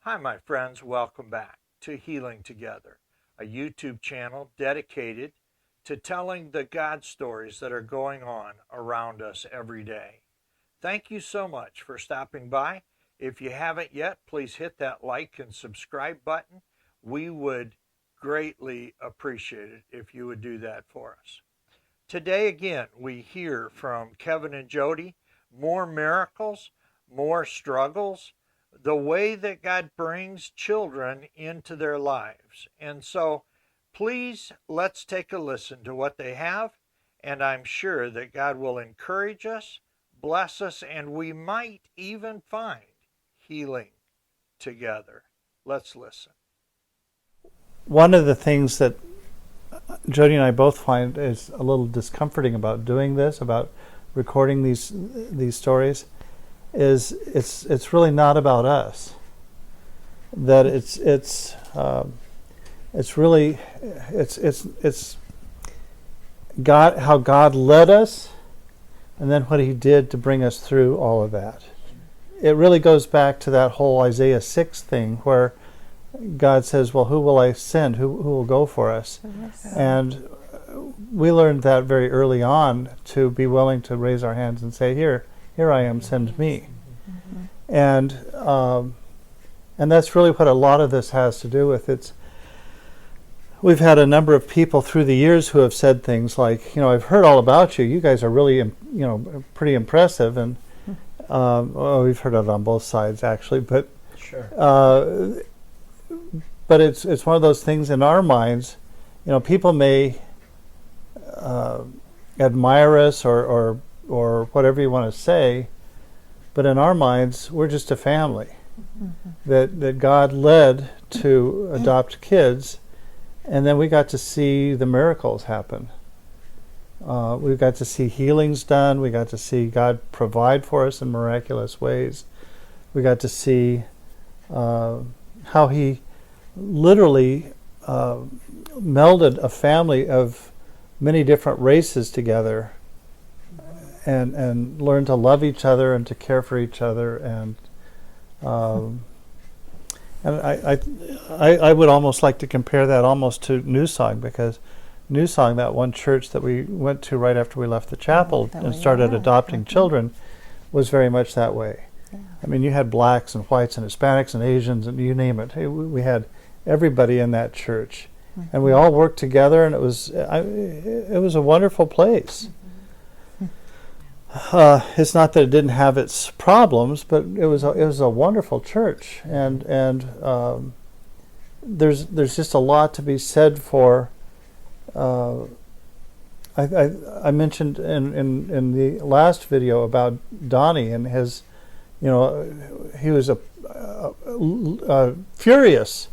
Hi, my friends. Welcome back to Healing Together, a YouTube channel dedicated to telling the God stories that are going on around us every day. Thank you so much for stopping by. If you haven't yet, please hit that like and subscribe button. We would greatly appreciate it if you would do that for us. Today, again, we hear from Kevin and Jody more miracles, more struggles, the way that God brings children into their lives. And so please, let's take a listen to what they have, and I'm sure that God will encourage us, bless us, and we might even find healing together. Let's listen. One of the things that Jody and I both find is a little discomforting about doing this, about recording these stories, is it's really not about us. That it's God, how God led us, and then what He did to bring us through all of that. It really goes back to that whole Isaiah 6 thing where God says, well, who will I send? Who will go for us? Yes. And we learned that very early on, to be willing to raise our hands and say, here I am, send me. Mm-hmm. And that's really what a lot of this has to do with. We've had a number of people through the years who have said things like, I've heard all about you. You guys are really, pretty impressive. And we've heard it on both sides, actually. But sure. But it's one of those things in our minds. People may admire us or whatever you want to say, but in our minds, we're just a family. Mm-hmm. that God led to adopt kids, and then we got to see the miracles happen. We got to see healings done. We got to see God provide for us in miraculous ways. We got to see how He literally melded a family of many different races together, and learned to love each other and to care for each other, and I would almost like to compare that almost to New Song, because New Song, that one church that we went to right after we left the chapel and started adopting children, was very much that way. Yeah. I mean, you had blacks and whites and Hispanics and Asians and you name it. We had everybody in that church, mm-hmm. and we all worked together, and it was a wonderful place. It's not that it didn't have its problems, but it was a wonderful church, and there's just a lot to be said for. I mentioned in the last video about Donnie and his, he was furious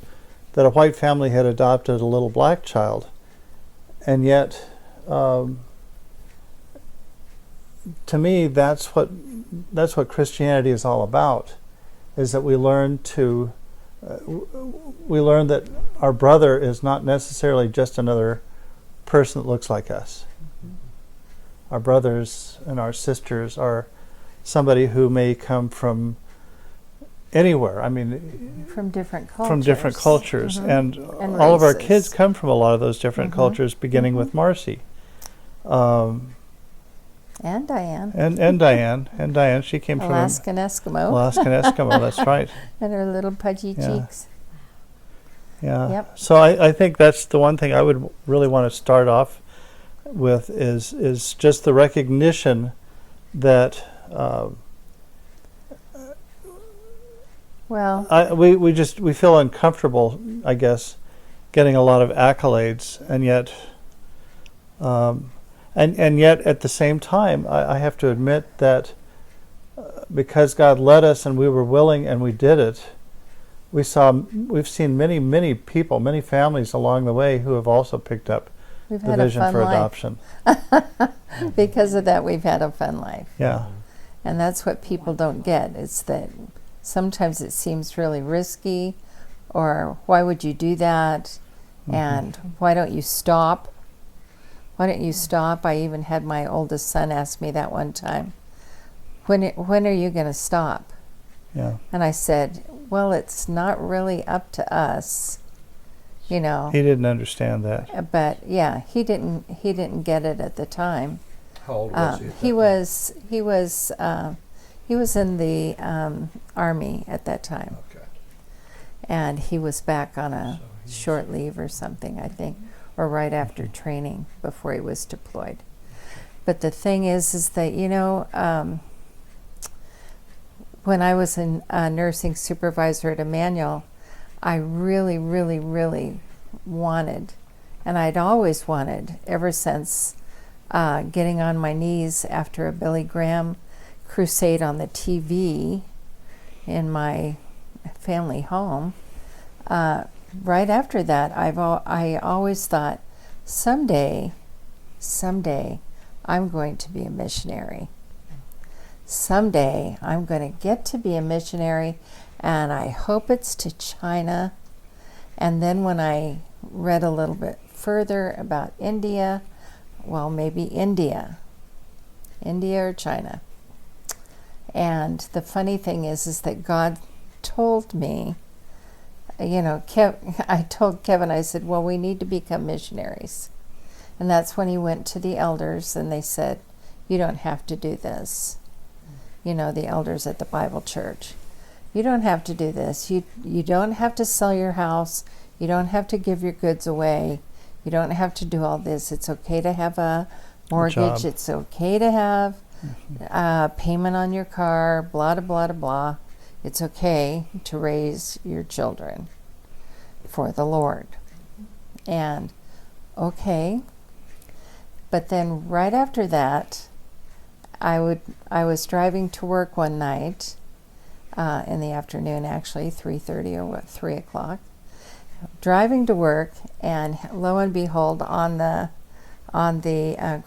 that a white family had adopted a little black child, and yet. To me, that's what Christianity is all about, is that we learn that our brother is not necessarily just another person that looks like us. Mm-hmm. Our brothers and our sisters are somebody who may come from anywhere. I mean, from different cultures. Mm-hmm. And all of our kids come from a lot of those different mm-hmm. cultures, beginning mm-hmm. with Marcy. And Diane. And Diane. She came from Alaskan Eskimo. That's right. And her little pudgy cheeks. Yeah. Yep. So I think that's the one thing I would really want to start off with is just the recognition that we feel uncomfortable, I guess, getting a lot of accolades, and yet. And yet, at the same time, I have to admit that because God led us and we were willing and we did it, we've seen many people, many families along the way who have also picked up the vision for adoption. Because of that, we've had a fun life. Yeah. And that's what people don't get. It's that sometimes it seems really risky, or why would you do that? Mm-hmm. And why don't you stop? Why don't you stop? I even had my oldest son ask me that one time. When are you going to stop? Yeah. And I said, well, it's not really up to us, you know. He didn't understand that. But yeah, he didn't get it at the time. How old was he? At that He time? was in the Army at that time, Okay. and he was back on a So he's- short leave or something, I think, or right after training before he was deployed. But the thing is that, you know, when I was a nursing supervisor at Emmanuel, I really, really, really wanted, and I'd always wanted ever since getting on my knees after a Billy Graham crusade on the TV in my family home. Right after that, I always thought, someday, I'm going to be a missionary. Someday, I'm going to get to be a missionary, and I hope it's to China. And then when I read a little bit further about India, well, maybe India or China. And the funny thing is that God told me, you know, I told Kevin, I said, well, we need to become missionaries. And that's when he went to the elders and they said, you don't have to do this. You know, the elders at the Bible church. You don't have to do this. You don't have to sell your house. You don't have to give your goods away. You don't have to do all this. It's okay to have a mortgage. It's okay to have payment on your car, blah, blah, blah, blah. It's okay to raise your children for the Lord. And okay. But then right after that, I was driving to work one night in the afternoon, actually 3:30 or 3 o'clock, driving to work, and lo and behold, on the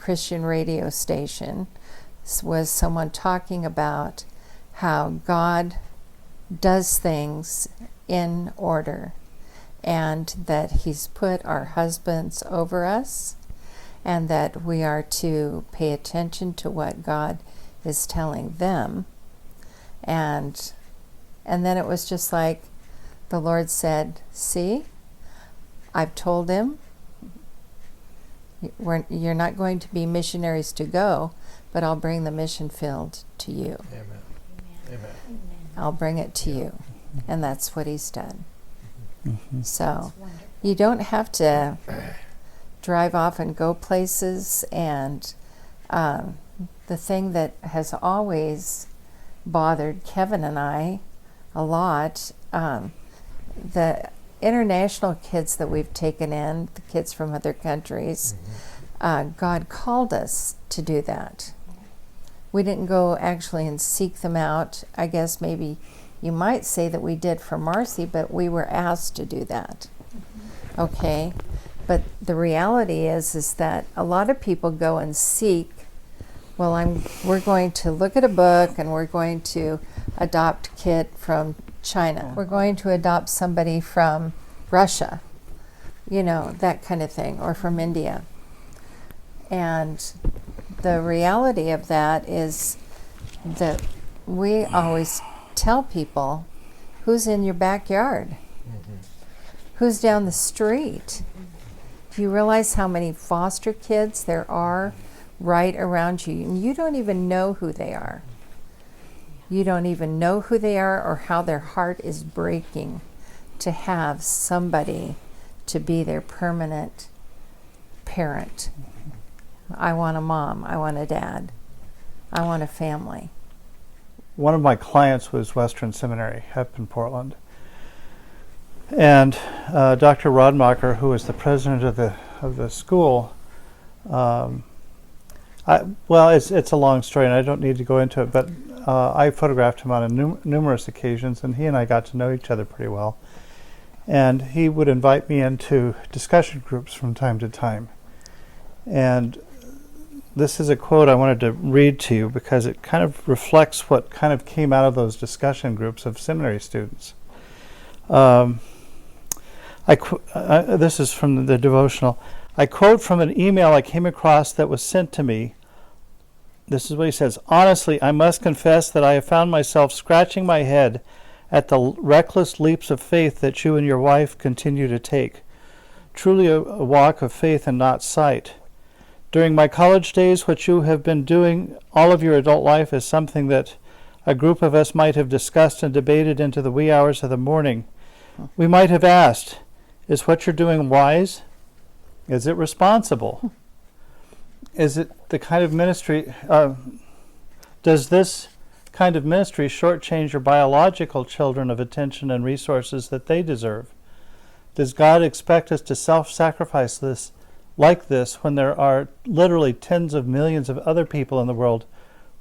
Christian radio station was someone talking about how God does things in order, and that He's put our husbands over us, and that we are to pay attention to what God is telling them. And then it was just like the Lord said, see, I've told him, you're not going to be missionaries to go, but I'll bring the mission field to you. Amen. Amen. I'll bring it to you. And that's what He's done. Mm-hmm. So you don't have to drive off and go places. And the thing that has always bothered Kevin and I a lot, the international kids that we've taken in, the kids from other countries, God called us to do that. We didn't go actually and seek them out. I guess maybe you might say that we did for Marcy, but we were asked to do that. Okay? But the reality is that a lot of people go and seek, well, we're going to look at a book and we're going to adopt a kid from China. We're going to adopt somebody from Russia, you know, that kind of thing, or from India. And the reality of that is that we always tell people, who's in your backyard? Who's down the street? Do you realize how many foster kids there are right around you? And you don't even know who they are. You don't even know who they are or how their heart is breaking to have somebody to be their permanent parent. I want a mom. I want a dad. I want a family. One of my clients was Western Seminary up in Portland. And Dr. Rodmacher, who was the president of the school, it's a long story and I don't need to go into it, but I photographed him on numerous occasions, and he and I got to know each other pretty well. And he would invite me into discussion groups from time to time. And this is a quote I wanted to read to you because it kind of reflects what kind of came out of those discussion groups of seminary students. This is from the devotional. I quote from an email I came across that was sent to me. This is what he says. Honestly, I must confess that I have found myself scratching my head at the reckless leaps of faith that you and your wife continue to take. Truly a walk of faith and not sight. During my college days, what you have been doing all of your adult life is something that a group of us might have discussed and debated into the wee hours of the morning. We might have asked, is what you're doing wise? Is it responsible? Is it the kind of ministry, does this kind of ministry shortchange your biological children of attention and resources that they deserve? Does God expect us to self-sacrifice this like this when there are literally tens of millions of other people in the world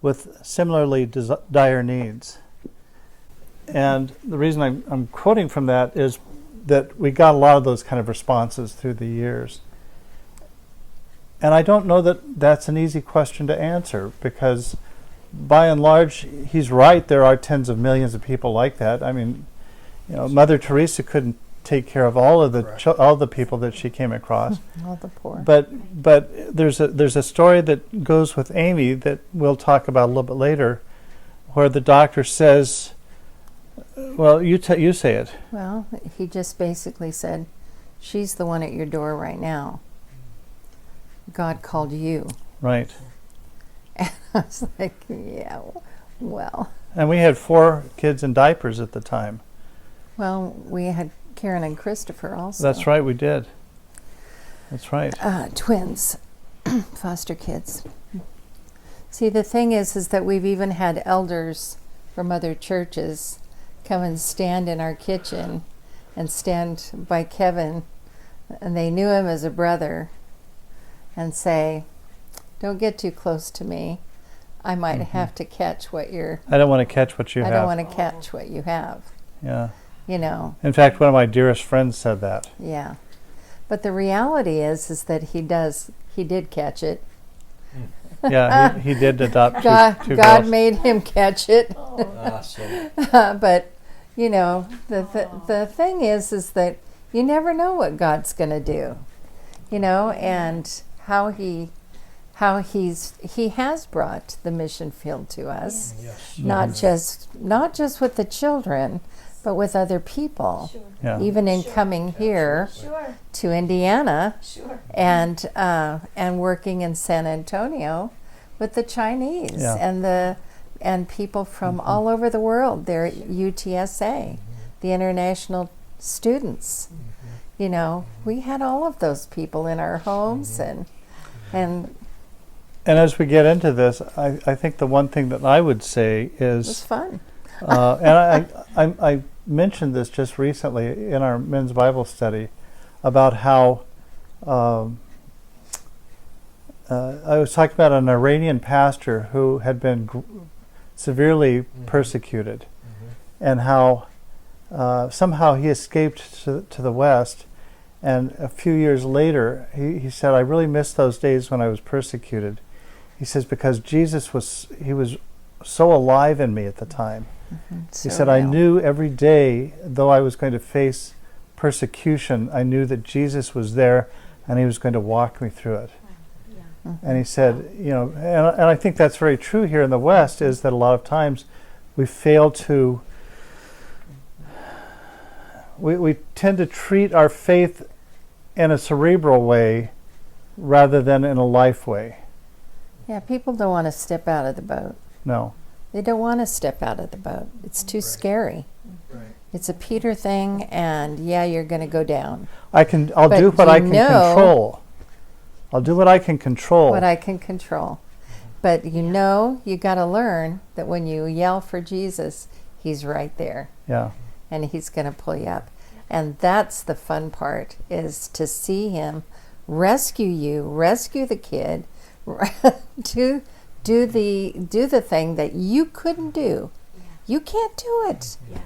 with similarly dire needs? And the reason I'm quoting from that is that we got a lot of those kind of responses through the years. And I don't know that that's an easy question to answer, because by and large, he's right, there are tens of millions of people like that. I mean, Mother Teresa couldn't take care of all of the people that she came across. All the poor. But there's a story that goes with Amy that we'll talk about a little bit later, where the doctor says, well, you say it. Well, he just basically said, she's the one at your door right now. God called you. Right. And I was like, yeah, well. And we had 4 kids in diapers at the time. Well, we had Karen and Christopher also. That's right, we did. That's right. Twins, foster kids. See, the thing is that we've even had elders from other churches come and stand in our kitchen and stand by Kevin, and they knew him as a brother, and say, don't get too close to me. I might have to catch what you're... I don't want to catch what you have. I don't want to catch what you have. Yeah. In fact, one of my dearest friends said that. Yeah. But the reality is that he did catch it. Yeah, he did adopt two God girls. made him catch it. Awesome. But, the thing is that you never know what God's going to do, and how he has brought the mission field to us, Yes. not just with the children, but with other people. Sure. Yeah. Even in coming here Sure. to Indiana Sure. and working in San Antonio with the Chinese Yeah. and people from all over the world. They're UTSA, the international students. We had all of those people in our homes, and And as we get into this, I think the one thing that I would say it was is, fun. and I mentioned this just recently in our men's Bible study, about how I was talking about an Iranian pastor who had been severely persecuted, and how somehow he escaped to the West, and a few years later he said, I really miss those days when I was persecuted. He says, because Jesus was so alive in me at the time. He said, I knew every day, though I was going to face persecution, I knew that Jesus was there and he was going to walk me through it. And he said, and I think that's very true here in the West, is that a lot of times we fail to, we tend to treat our faith in a cerebral way rather than in a life way. Yeah, people don't want to step out of the boat. No. They don't want to step out of the boat. It's too scary. Right. It's a Peter thing, and you're going to go down. I'll But do what I can know- control. I'll do what I can control. What I can control. But you got to learn that when you yell for Jesus, he's right there, Yeah. and he's going to pull you up. And that's the fun part, is to see him rescue you, rescue the kid, do the thing that you couldn't do. You can't do it. Yeah.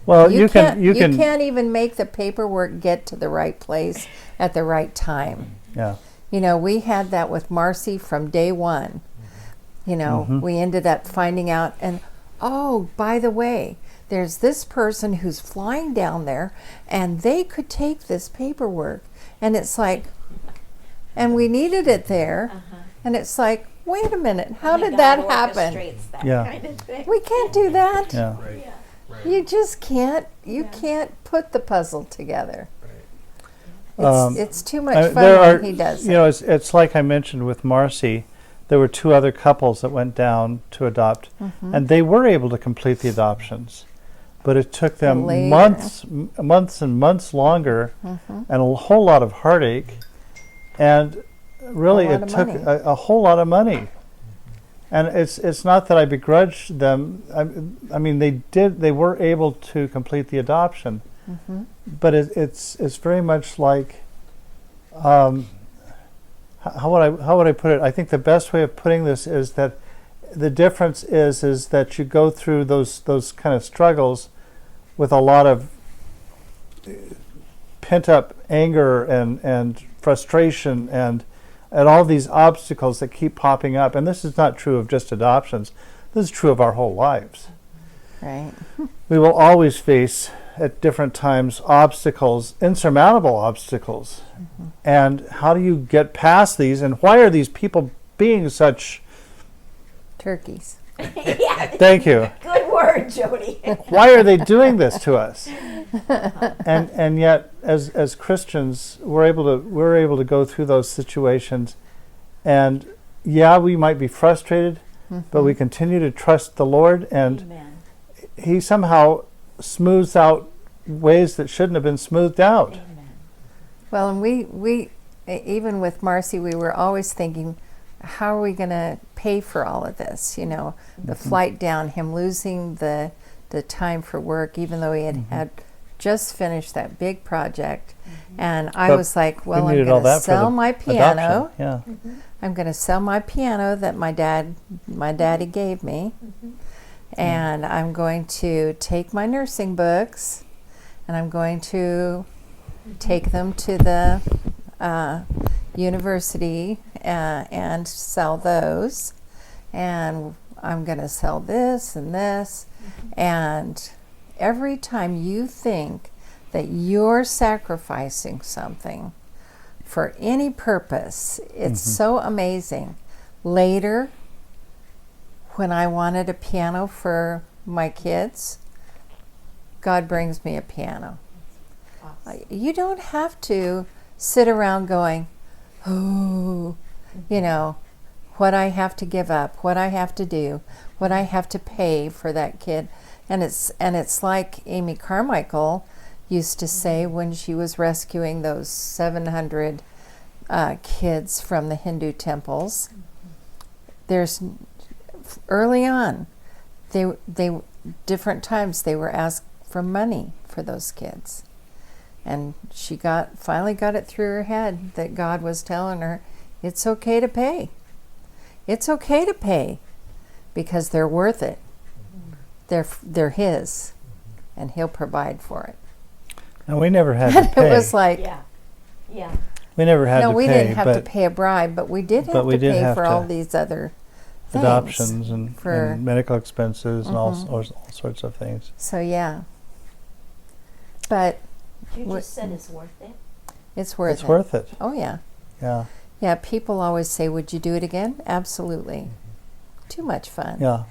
Well, You you can't even make the paperwork get to the right place at the right time. Yeah. We had that with Marcy from day one. We ended up finding out, and oh, by the way, there's this person who's flying down there, and they could take this paperwork. And it's like, and we needed it there. And it's like, wait a minute, how did that happen? Orchestrates that Yeah. kind of thing. We can't do that. Yeah. Right. Yeah. Right. You just can't. You can't put the puzzle together. It's too much fun when he does it. It's like I mentioned with Marcy. There were 2 other couples that went down to adopt, and they were able to complete the adoptions, but it took them months and months longer, and a whole lot of heartache, and really it took a whole lot of money. And it's not that I begrudge them. I mean, they were able to complete the adoption, but it's very much like, how would I put it? I think the best way of putting this is that the difference is that you go through those kind of struggles with a lot of pent up anger and frustration and all these obstacles that keep popping up. And this is not true of just adoptions. This is true of our whole lives. Right. We will always face at different times obstacles, insurmountable obstacles. And how do you get past these? And why are these people being such turkeys? Yeah. Thank you. Good word, Jody. Why are they doing this to us? And yet, as Christians, we're able to go through those situations, and yeah, we might be frustrated, but we continue to trust the Lord, and Amen. He somehow smooths out ways that shouldn't have been smoothed out. Amen. Well, and we even with Marcy, we were always thinking, how are we going to pay for all of this? You know, the flight down, him losing the time for work, even though he had just finished that big project. And I was like, well, I'm going to sell my piano. Yeah. I'm going to sell my piano that my daddy gave me. And I'm going to take my nursing books, and I'm going to take them to the university and sell those. And I'm going to sell this and this. And every time you think that you're sacrificing something for any purpose, it's so amazing. Later, when I wanted a piano for my kids, God brings me a piano. Awesome. You don't have to sit around going, oh, you know, what I have to give up, what I have to do, what I have to pay for that kid. And it's like Amy Carmichael used to say when she was rescuing those 700 kids from the Hindu temples. There's early on, they different times they were asked for money for those kids, and she finally got it through her head that God was telling her it's okay to pay. It's okay to pay because they're worth it. They're His, and He'll provide for it. And we never had to pay. It was like, Yeah. We never had to pay. No, we didn't have to pay a bribe, but we did have to pay for all these other things. Adoptions and medical expenses and all sorts of things. So yeah. But You just said it's worth it. it's worth it. It's worth it. Oh yeah. Yeah. Yeah, people always say, would you do it again? Absolutely. Too much fun. Yeah.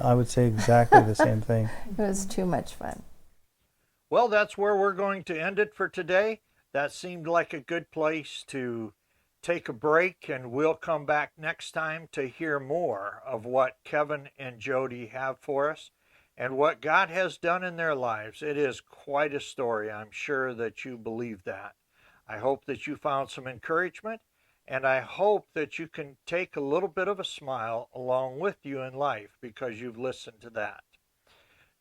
I would say exactly the same thing. It was too much fun. Well, that's where we're going to end it for today. That seemed like a good place to take a break, and we'll come back next time to hear more of what Kevin and Jody have for us and what God has done in their lives. It is quite a story. I'm sure that you believe that. I hope that you found some encouragement, and I hope that you can take a little bit of a smile along with you in life because you've listened to that.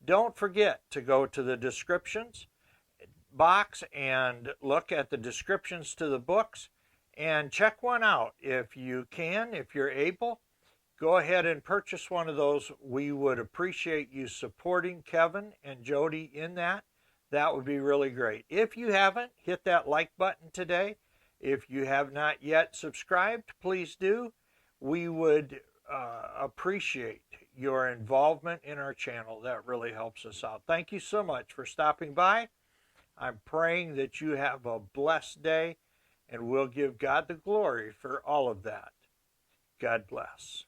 Don't forget to go to the descriptions box and look at the descriptions to the books and check one out. If you can, if you're able, go ahead and purchase one of those. We would appreciate you supporting Kevin and Jody in that. That would be really great. If you haven't, hit that like button today. If you have not yet subscribed, please do. We would appreciate your involvement in our channel. That really helps us out. Thank you so much for stopping by. I'm praying that you have a blessed day, and we'll give God the glory for all of that. God bless.